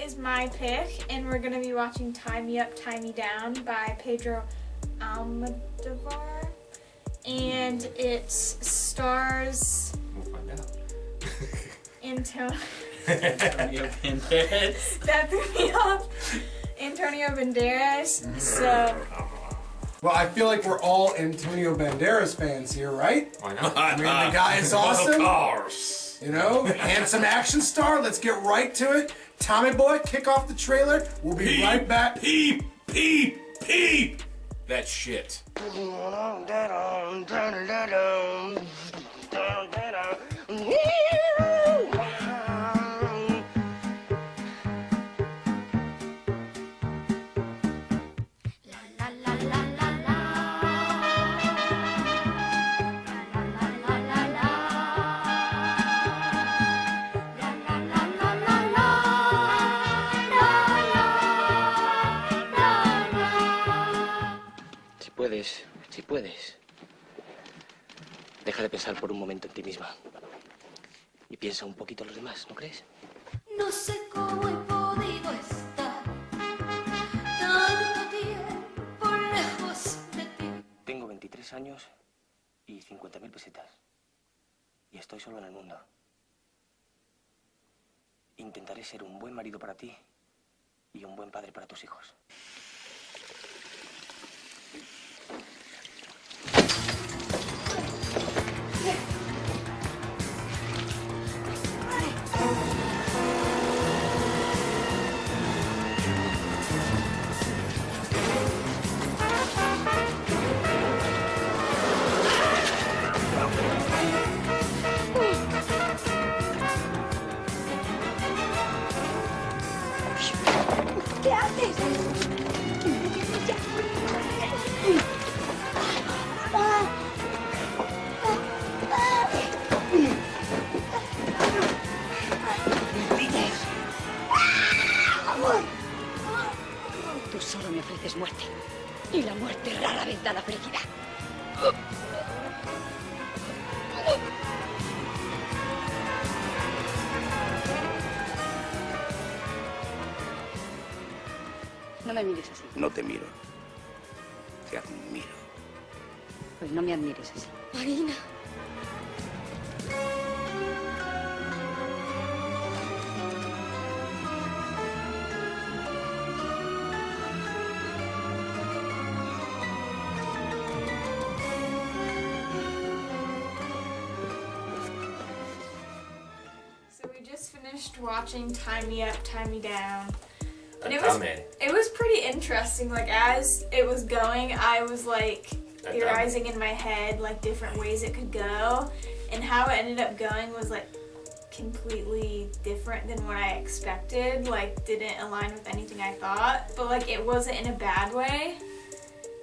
is my pick, and we're gonna be watching Tie Me Up, Tie Me Down by Pedro Almodovar, and it stars We'll find out. Antonio Banderas. that threw me off. Antonio Banderas. So Well, I feel like we're all Antonio Banderas fans here, right? Why not? I mean, the guy is awesome. Of course. You know, handsome action star. Let's get right to it. Tommy Boy, kick off the trailer. We'll be right back. Peep, peep, peep. That shit. Si puedes, deja de pensar por un momento en ti misma y piensa un poquito en los demás, ¿no crees? No sé cómo he podido estar tanto tiempo lejos de ti. Tengo 23 años y 50.000 pesetas y estoy solo en el mundo. Intentaré ser un buen marido para ti y un buen padre para tus hijos. ¿Qué haces? Tú solo me ofreces muerte. Y la muerte rara vez da la felicidad. No me mires así. No te miro. Te admiro. Pues no me admires así. Marina. So we just finished watching Tie Me Up, Tie Me Down. And it It was pretty interesting. Like, as it was going, I was like theorizing in my head like different ways it could go, and how it ended up going was like completely different than what I expected. Like, didn't align with anything I thought, but like it wasn't in a bad way.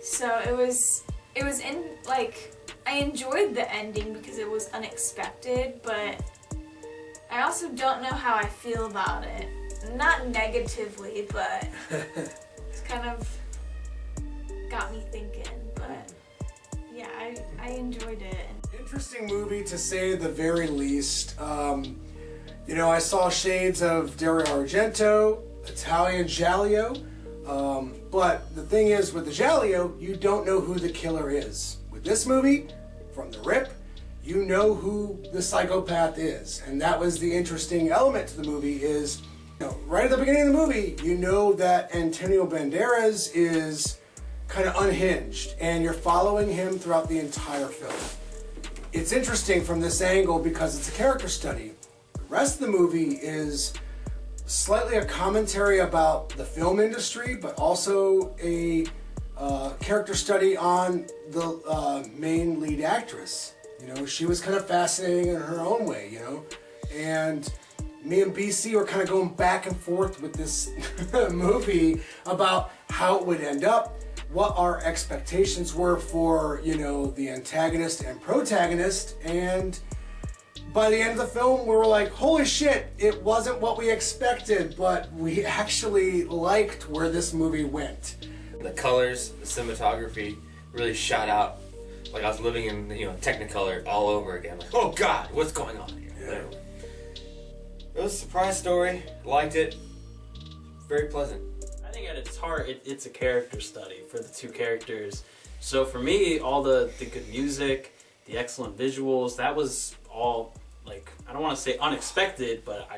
So it was in like, I enjoyed the ending because it was unexpected, but I also don't know how I feel about it. Not negatively, but it's kind of got me thinking. But yeah, I enjoyed it. Interesting movie to say the very least. You know, I saw shades of Dario Argento, Italian Giallo, but the thing is, with the Giallo, you don't know who the killer is. With this movie, from the rip, you know who the psychopath is, and that was the interesting element to the movie. Is, you know, right at the beginning of the movie, you know that Antonio Banderas is kind of unhinged, and you're following him throughout the entire film. It's interesting from this angle because it's a character study. The rest of the movie is slightly a commentary about the film industry, but also a character study on the main lead actress. You know, she was kind of fascinating in her own way, you know, and me and BC were kind of going back and forth with this movie about how it would end up, what our expectations were for, you know, the antagonist and protagonist, and by the end of the film, we were like, holy shit, it wasn't what we expected, but we actually liked where this movie went. The colors, the cinematography really shot out. Like I was living in, you know, Technicolor all over again. Like, oh God, what's going on here? Yeah. It was a surprise story. Liked it. very pleasant. I think at its heart, it's a character study for the two characters. So for me, all the good music, the excellent visuals, that was all, like, I don't want to say unexpected, but I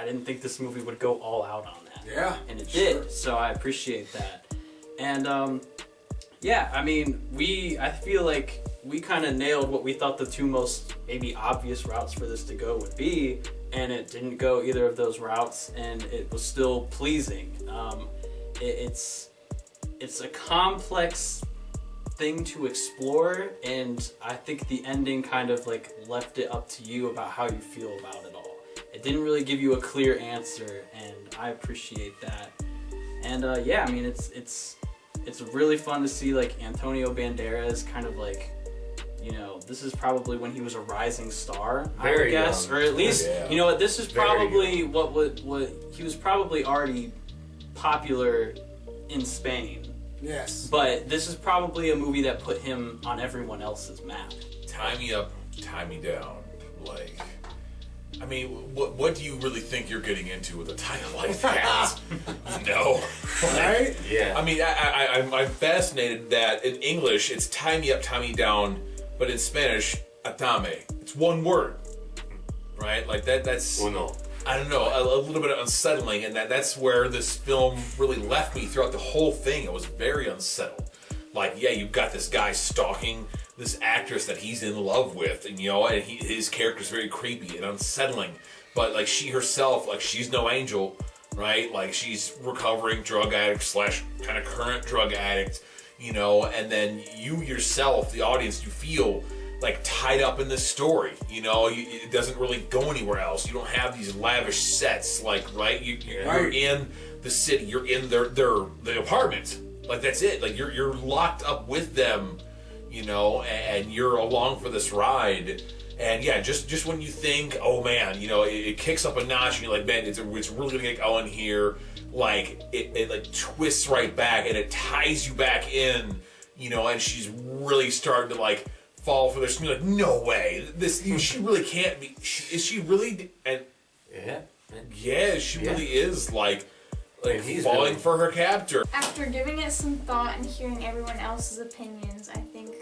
didn't think this movie would go all out on that. Yeah. And it did, so I appreciate that. And, yeah, I mean, I feel like we kind of nailed what we thought the two most maybe obvious routes for this to go would be, and it didn't go either of those routes, and it was still pleasing. It's a complex thing to explore, and I think the ending kind of like left it up to you about how you feel about it all. It didn't really give you a clear answer, and I appreciate that. And yeah, I mean, it's really fun to see like Antonio Banderas kind of like, you know, this is probably when he was a rising star, I would guess, or at least, you know what, this is probably what he was probably already popular in Spain. Yes. But this is probably a movie that put him on everyone else's map. Tie me up, tie me down. Like, I mean, what do you really think you're getting into with a title like that? No. Right? Yeah. I mean, I'm fascinated that in English it's tie me up, tie me down, but in Spanish, atame. It's one word, right? Like that's. Uno. I don't know, a little bit unsettling, and that's where this film really left me throughout the whole thing. I was very unsettled. Like, yeah, you've got this guy stalking this actress that he's in love with, and you know, and his character's very creepy and unsettling. But like she herself, like she's no angel, right? Like she's recovering drug addict / kind of current drug addict, you know, and then you yourself, the audience, you feel like tied up in this story, you know, it doesn't really go anywhere else. You don't have these lavish sets, like, right? You're in the city, you're in the apartment, like that's it. Like you're locked up with them, you know, and you're along for this ride. And yeah, just when you think, oh man, you know, it kicks up a notch, and you're like, man, it's really gonna get going here. Like it like twists right back, and it ties you back in, you know, and she's really starting to like fall for this. You're like, no way, this she really can't be. Is she really? And yeah, she really is like he's falling really for her captor. After giving it some thought and hearing everyone else's opinions, I think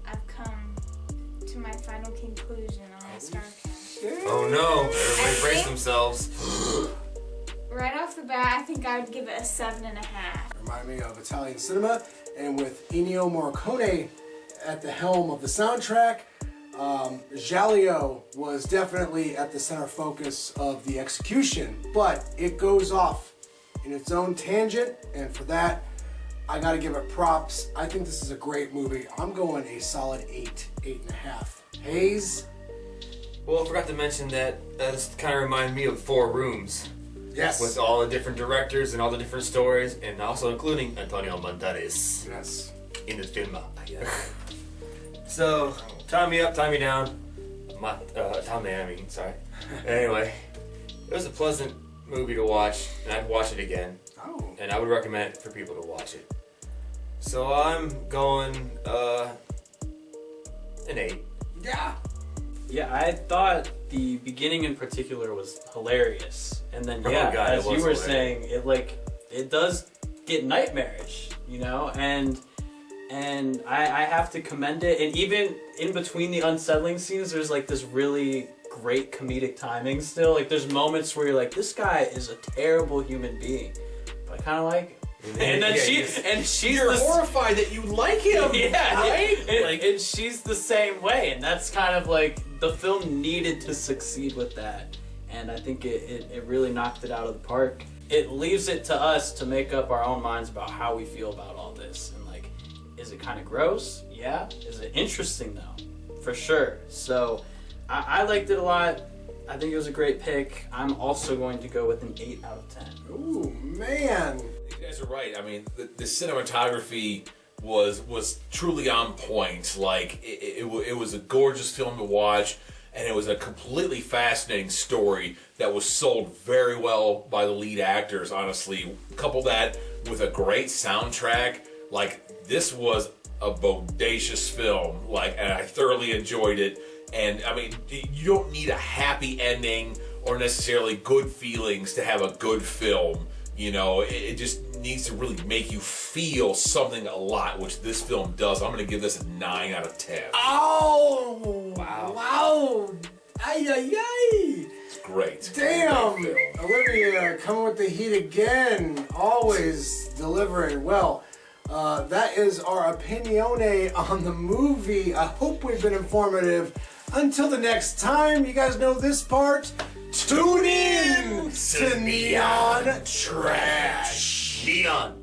I've come to my final conclusion on the Starcast. Oh no! Everybody brace themselves. Right off the bat, I think I would give it a 7.5. Remind me of Italian cinema, and with Ennio Morricone at the helm of the soundtrack, Jaleo was definitely at the center focus of the execution, but it goes off in its own tangent, and for that, I gotta give it props. I think this is a great movie. I'm going a solid 8.5. Hayes? Well, I forgot to mention that this kind of reminded me of Four Rooms. Yes. With all the different directors and all the different stories, and also including Antonio Banderas. Yes. In this film. So, tie me up, tie me down. Sorry. Anyway, it was a pleasant movie to watch, and I'd watch it again. Oh. And I would recommend it for people to watch it. So I'm going, an 8. Yeah. Yeah, I thought the beginning in particular was hilarious, and then God, as you were hilarious. saying, it does get nightmarish, you know, and I have to commend it. And even in between the unsettling scenes, there's like this really great comedic timing still. Like there's moments where you're like, this guy is a terrible human being, but I kind of like him. And then she's you're horrified that you like him, right? And she's the same way, and that's kind of like the film needed to succeed with that, and I think it really knocked it out of the park. It leaves it to us to make up our own minds about how we feel about all this, and like, is it kind of gross? Yeah. Is it interesting though? For sure. So I liked it a lot. I think it was a great pick. I'm also going to go with an 8 out of 10. Ooh, man. You guys are right. I mean, the cinematography was truly on point. Like it was a gorgeous film to watch, and it was a completely fascinating story that was sold very well by the lead actors. Honestly, couple that with a great soundtrack, like this was a bodacious film. Like, and I thoroughly enjoyed it. And I mean, you don't need a happy ending or necessarily good feelings to have a good film. You know, it just needs to really make you feel something a lot, which this film does. I'm going to give this a 9 out of 10. Oh! Wow. Wow! Ay, ay, ay! It's great. Damn! Great film. Olivia coming with the heat again. Always delivering. Well, that is our opinione on the movie. I hope we've been informative. Until the next time, you guys know this part. Tune in to Neon Trash. Neon.